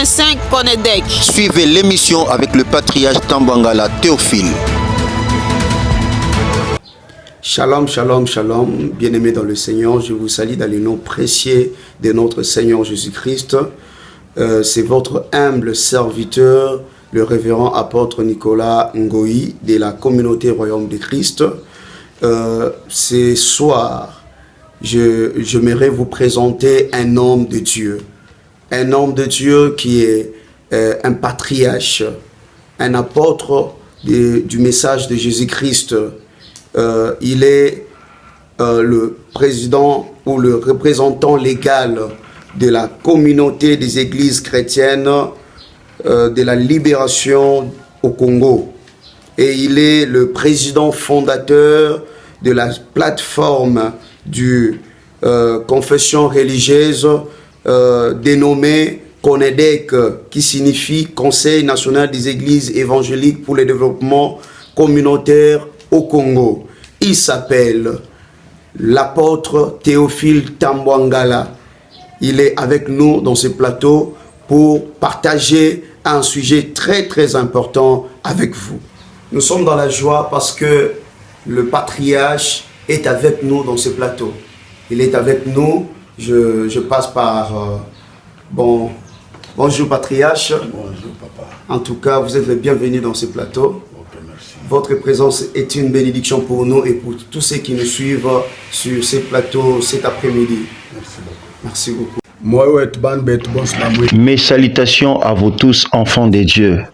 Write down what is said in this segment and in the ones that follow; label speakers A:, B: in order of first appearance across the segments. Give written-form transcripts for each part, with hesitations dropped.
A: 88.5 Konedek.
B: Suivez l'émission avec le patriarche Tambwangala Théophile.
C: Shalom, shalom, shalom, bien-aimés dans le Seigneur, je vous salue dans le nom précieux de notre Seigneur Jésus-Christ. C'est votre humble serviteur, le révérend apôtre Nicolas Ngoï de la communauté Royaume de Christ. Ce soir, j'aimerais vous présenter un homme de Dieu. Un homme de Dieu qui est un patriarche, un apôtre du message de Jésus-Christ. Il est le président ou le représentant légal de la communauté des églises chrétiennes de la libération au Congo. Et il est le président fondateur de la plateforme du confession religieuse dénommée CONEDEC, qui signifie Conseil national des églises évangéliques pour le développement communautaire au Congo. Il s'appelle l'apôtre Théophile Tambwangala. Il est avec nous dans ce plateau pour partager un sujet très très important avec vous. Nous sommes dans la joie parce que le patriarche est avec nous dans ce plateau. Il est avec nous. Je passe par... bonjour patriarche.
D: Bonjour papa.
C: En tout cas, vous êtes le bienvenu dans ce plateau.
D: Ok, merci.
C: Votre présence est une bénédiction pour nous et pour tous ceux qui nous suivent sur ces plateaux cet après-midi.
D: Merci beaucoup.
C: Merci beaucoup.
E: Mes salutations à vous tous, enfants de Dieu.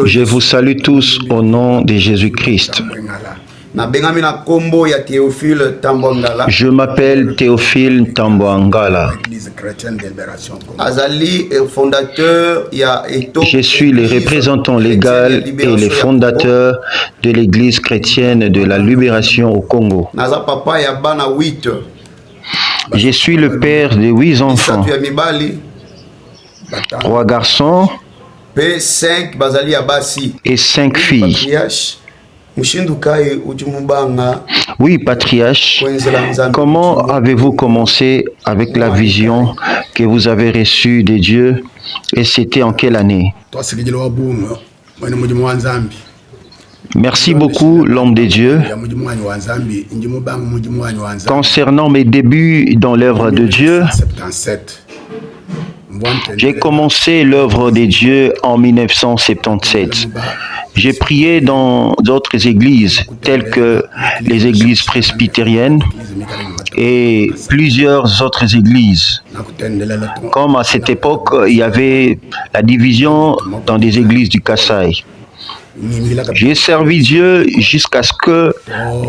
E: Je vous salue tous au nom de Jésus-Christ. Je m'appelle Théophile Tambwangala. Je suis le représentant légal et le fondateur de l'Église chrétienne de la libération au Congo. Je suis le père de 8 enfants, 3 garçons et 5 filles. Oui, patriarche, comment avez-vous commencé avec la vision que vous avez reçue de Dieu et c'était en quelle année? Merci beaucoup, l'homme de Dieu. Concernant mes débuts dans l'œuvre de Dieu, j'ai commencé l'œuvre de Dieu en 1977. J'ai prié dans d'autres églises, telles que les églises presbytériennes et plusieurs autres églises. Comme à cette époque, il y avait la division dans des églises du Kasaï. J'ai servi Dieu jusqu'à ce que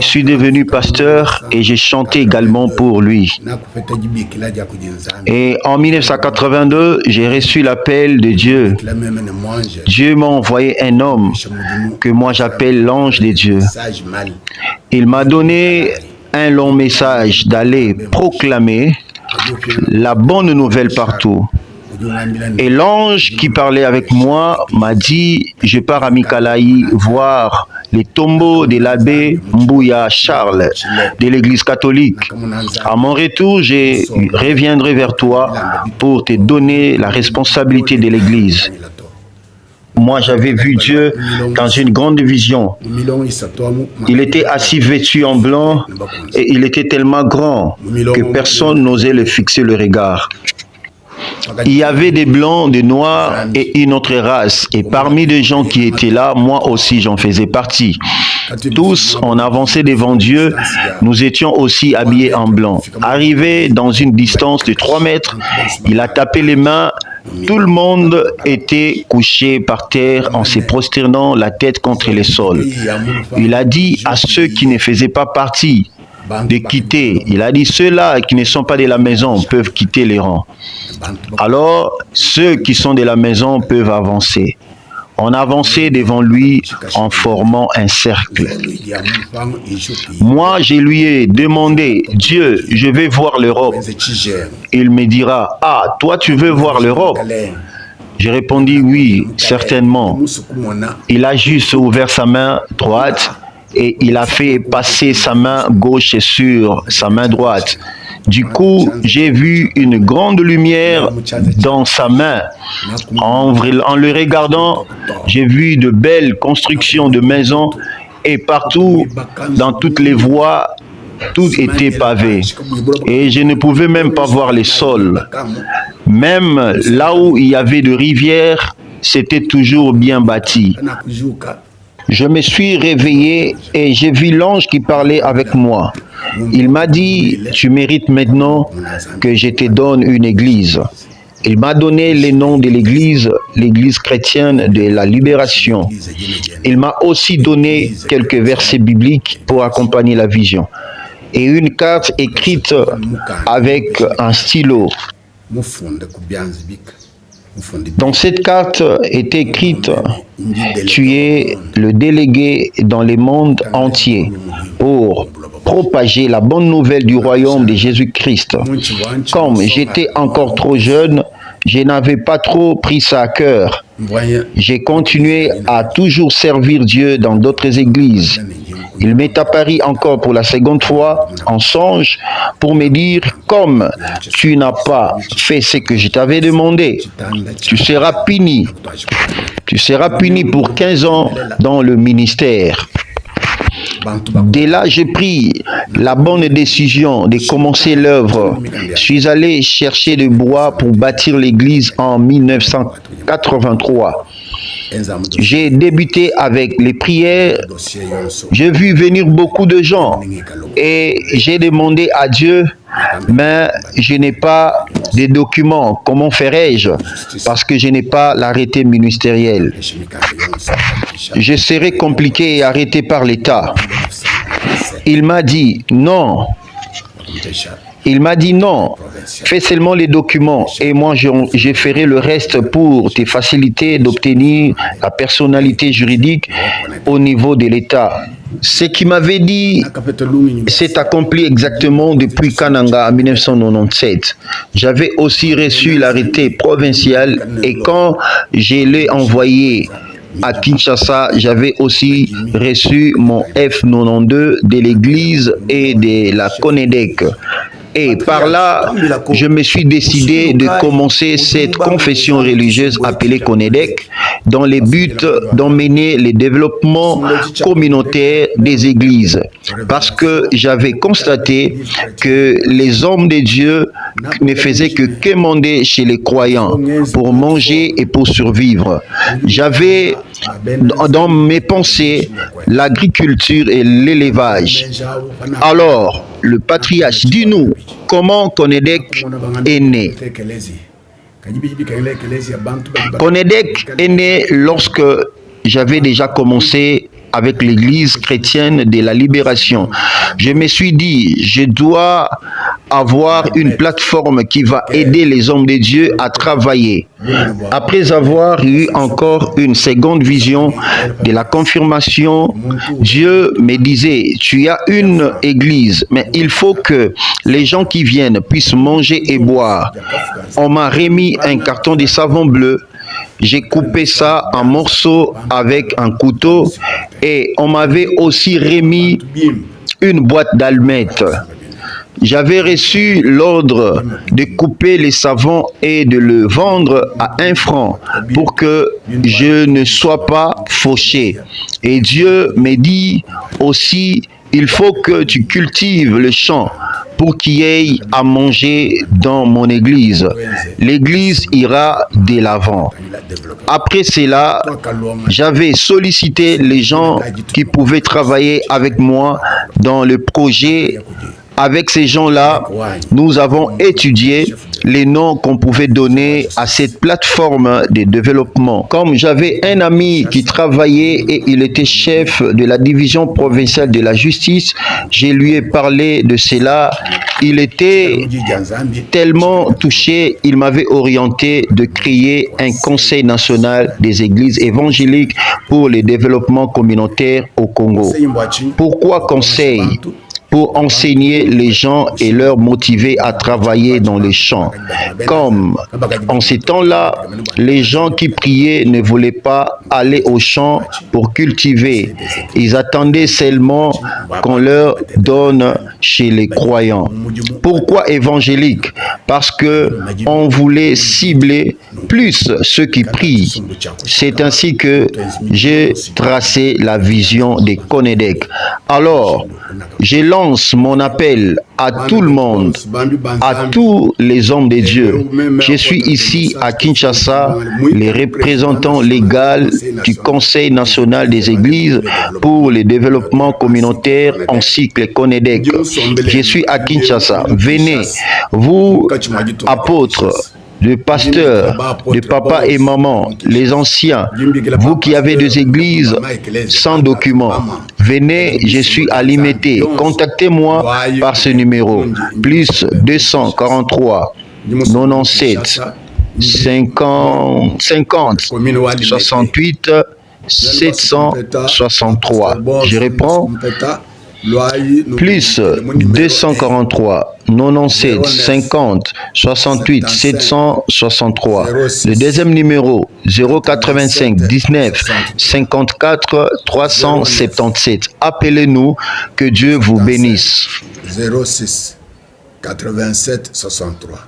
E: je suis devenu pasteur et j'ai chanté également pour lui. Et en 1982, j'ai reçu l'appel de Dieu. Dieu m'a envoyé un homme que moi j'appelle l'ange de Dieu. Il m'a donné un long message d'aller proclamer la bonne nouvelle partout. Et l'ange qui parlait avec moi m'a dit, je pars à Mikalaï voir les tombeaux de l'abbé Mbouya Charles de l'église catholique. À mon retour, je reviendrai vers toi pour te donner la responsabilité de l'église. Moi, j'avais vu Dieu dans une grande vision. Il était assis vêtu en blanc et il était tellement grand que personne n'osait le fixer le regard. Il y avait des blancs, des noirs et une autre race. Et parmi les gens qui étaient là, moi aussi j'en faisais partie. Tous, on avançait devant Dieu. Nous étions aussi habillés en blanc. Arrivé dans une distance de 3 mètres, il a tapé les mains. Tout le monde était couché par terre en se prosternant la tête contre le sol. Il a dit à ceux qui ne faisaient pas partie de quitter. Il a dit, ceux-là qui ne sont pas de la maison peuvent quitter les rangs. Alors, ceux qui sont de la maison peuvent avancer. On avançait devant lui en formant un cercle. Moi, je lui ai demandé, Dieu, je vais voir l'Europe. Il me dira, ah, toi tu veux voir l'Europe? J'ai répondu, oui, certainement. Il a juste ouvert sa main droite et il a fait passer sa main gauche sur sa main droite. Du coup, j'ai vu une grande lumière dans sa main. En le regardant, j'ai vu de belles constructions de maisons et partout, dans toutes les voies, tout était pavé. Et je ne pouvais même pas voir les sols. Même là où il y avait de rivières, c'était toujours bien bâti. Je me suis réveillé et j'ai vu l'ange qui parlait avec moi. Il m'a dit, tu mérites maintenant que je te donne une église. Il m'a donné les noms de l'église chrétienne de la libération. Il m'a aussi donné quelques versets bibliques pour accompagner la vision. Et une carte écrite avec un stylo. Dans cette carte est écrite « Tu es le délégué dans le monde entier pour propager la bonne nouvelle du royaume de Jésus-Christ. » Comme j'étais encore trop jeune, je n'avais pas trop pris ça à cœur. J'ai continué à toujours servir Dieu dans d'autres églises. Il m'est apparu encore pour la seconde fois en songe pour me dire, comme tu n'as pas fait ce que je t'avais demandé, tu seras puni. Tu seras puni pour 15 ans dans le ministère. Dès là, j'ai pris la bonne décision de commencer l'œuvre. Je suis allé chercher du bois pour bâtir l'église en 1983. J'ai débuté avec les prières. J'ai vu venir beaucoup de gens et j'ai demandé à Dieu, mais je n'ai pas de documents. Comment ferais-je? Parce que je n'ai pas l'arrêté ministériel. Je serai compliqué et arrêté par l'État. Il m'a dit non. Il m'a dit non, fais seulement les documents et moi je ferai le reste pour te faciliter d'obtenir la personnalité juridique au niveau de l'État. Ce qu'il m'avait dit s'est accompli exactement depuis Kananga en 1997. J'avais aussi reçu l'arrêté provincial et quand je l'ai envoyé à Kinshasa, j'avais aussi reçu mon F92 de l'église et de la CONEDEC. Et par là, je me suis décidé de commencer cette confession religieuse appelée CONEDEC dans le but d'emmener le développement communautaire des églises. Parce que j'avais constaté que les hommes de Dieu ne faisaient que quémander chez les croyants pour manger et pour survivre. J'avais dans mes pensées l'agriculture et l'élevage. Alors, le patriarche, dis-nous, comment CONEDEC est né? CONEDEC est né lorsque j'avais déjà commencé avec l'église chrétienne de la libération. Je me suis dit, je dois avoir une plateforme qui va aider les hommes de Dieu à travailler. Après avoir eu encore une seconde vision de la confirmation, Dieu me disait, tu as une église, mais il faut que les gens qui viennent puissent manger et boire. On m'a remis un carton de savon bleu. J'ai coupé ça en morceaux avec un couteau et on m'avait aussi remis une boîte d'allumettes. J'avais reçu l'ordre de couper les savons et de le vendre à 1 franc pour que je ne sois pas fauché. Et Dieu me dit aussi, il faut que tu cultives le champ pour qu'il y ait à manger dans mon église. L'église ira de l'avant. Après cela, j'avais sollicité les gens qui pouvaient travailler avec moi dans le projet. Avec ces gens-là, nous avons étudié les noms qu'on pouvait donner à cette plateforme de développement. Comme j'avais un ami qui travaillait et il était chef de la division provinciale de la justice, je lui ai parlé de cela. Il était tellement touché, il m'avait orienté de créer un conseil national des églises évangéliques pour le développement communautaire au Congo. Pourquoi conseil? pour enseigner les gens et leur motiver à travailler dans les champs. Comme en ces temps-là, les gens qui priaient ne voulaient pas aller aux champs pour cultiver. Ils attendaient seulement qu'on leur donne chez les croyants. Pourquoi évangélique? Parce que on voulait cibler plus ceux qui prient. C'est ainsi que j'ai tracé la vision des Konedek. Alors, je lance mon appel à tout le monde, à tous les hommes de Dieu. Je suis ici à Kinshasa, les représentants légaux du Conseil national des églises pour le développement communautaire en cycle Konedek. Je suis à Kinshasa. Venez, vous, apôtres, de pasteurs, de papa et maman, les anciens, vous qui avez des églises sans documents, venez, je suis à Limité. Contactez-moi par ce numéro, plus 243 97 50 68 763. Je réponds. Plus 243 97 50 68 763. Le deuxième numéro 085 19 54 377. Appelez-nous, que Dieu vous bénisse.
D: 06 87 63.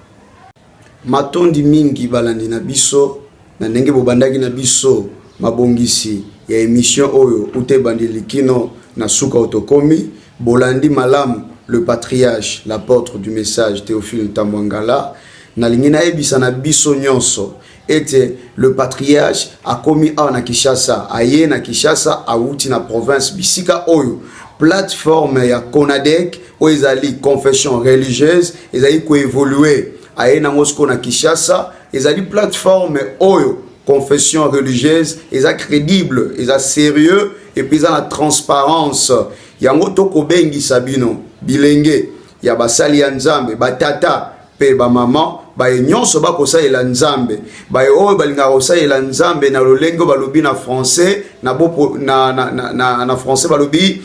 C: Matondi mingi balandi na biso na ndenge bobandaki na biso mabongisi ya émission oyo ute bandilikino na suka otokomi bolandi malam le patriarche l'apôtre du message Théophile Tambwangala na lingina ebisa na biso nyonso ete le patriarche a komi a na Kinshasa aye na Kinshasa auti na province bisika oyo plateforme ya Konadek o ezali confession religieuse ezali ko évoluer aye na Moscou na Kinshasa ezali plateforme oyo confession religieuse eza crédible eza sérieux et puis la transparence yango toko bengi sabino bilenge ya basali ya nzambe batata pe ba maman ba nyonso ba kosalela nzambe ba oyo balinga kosalela nzambe na lolengo balobi na français na bopo na français balobi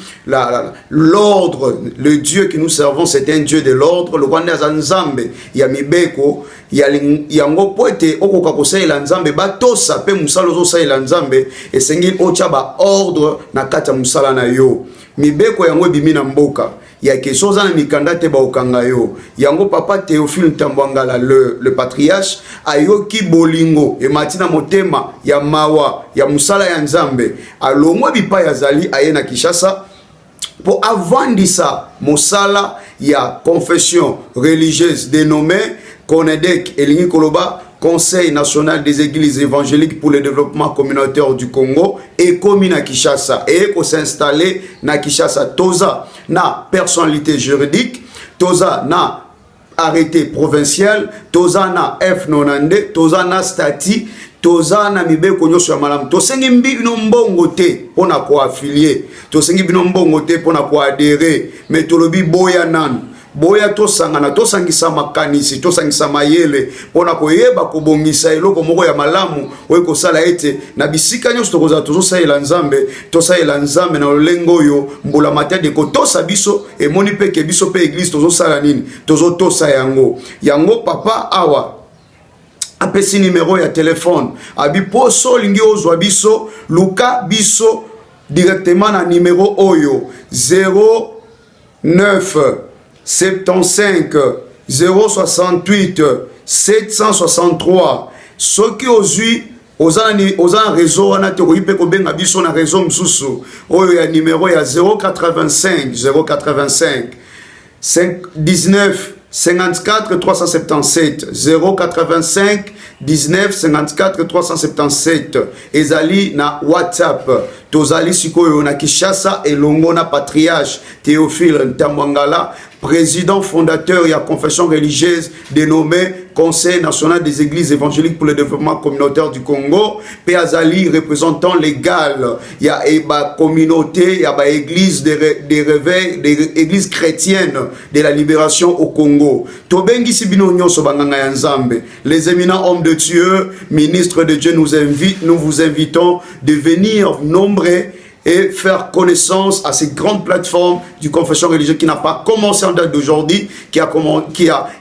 C: l'ordre, le Dieu que nous servons c'est un Dieu de l'ordre, le rwanda za nzambe ya mibeko yango poete okoka kosalela nzambe batosa pe musala zo salela nzambe esengi ocha ba ordre na kata musala na yo mibeko yango ebimi na mboka ya keso za na mikanda te ba okanga yo yango papa Théophile Tambwangala le patriarche ayoki bolingo e matina motema ya mawa ya musala ya nzambe alongwa bipa ya zali aye na Kinshasa pour avandisa mosala ya confession religieuse dénommée Konedek elingi koloba Conseil national des églises évangéliques pour le développement communautaire du Congo et komi na Kinshasa et ko s'installer na Kinshasa toza na personnalité juridique toza na arrêté provincial toza na F90 toza na statut toza na mibeko nyonso ya malamu tosengi bino mbongo te pona ko affilier tosengi bino mbongo te pona ko adhérer mais tolobi boya nanu boya tosangana tosangisa makanisi tosangisa mayele pona koyeba kobongisa eloko moko ya malamu oyo kosala ete na bisika nyonso tokoza tozosalela nzambe na lolengo oyo mbula matade kotosa biso emoni peke biso pe église tozosala nini tozotosa yango papa awa apesi numéro ya téléphone abi poso lingi ozwa biso luka biso directement na numéro oyo 09 75 068 763 soki ozwi ozana réseau wana te koyipe ko benga biso na réseau msusu oyo ya numéro ya 085 19 54 377 085 19 54 377 ezali na WhatsApp tozali sikoyo na Kinshasa elongo na patriarche Théophile Tambwangala président fondateur et à confession religieuse dénommé Conseil national des églises évangéliques pour le développement communautaire du Congo, Péazali représentant légal, il y a une communauté, il y a une église des réveils, des églises chrétiennes de la libération au Congo. Tobengi sibino nyonso banganga ya Nzambe. Les éminents hommes de Dieu, ministres de Dieu nous vous invitons de venir nombreux et faire connaissance à ces grandes plateformes du confession religieuse qui n'a pas commencé en date d'aujourd'hui, qui a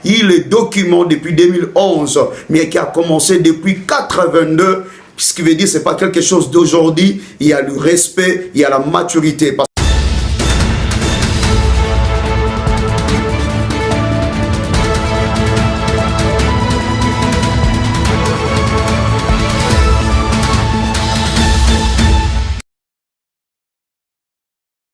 C: eu les documents depuis 2011, mais qui a commencé depuis 82. Ce qui veut dire, c'est pas quelque chose d'aujourd'hui. Il y a le respect, il y a la maturité.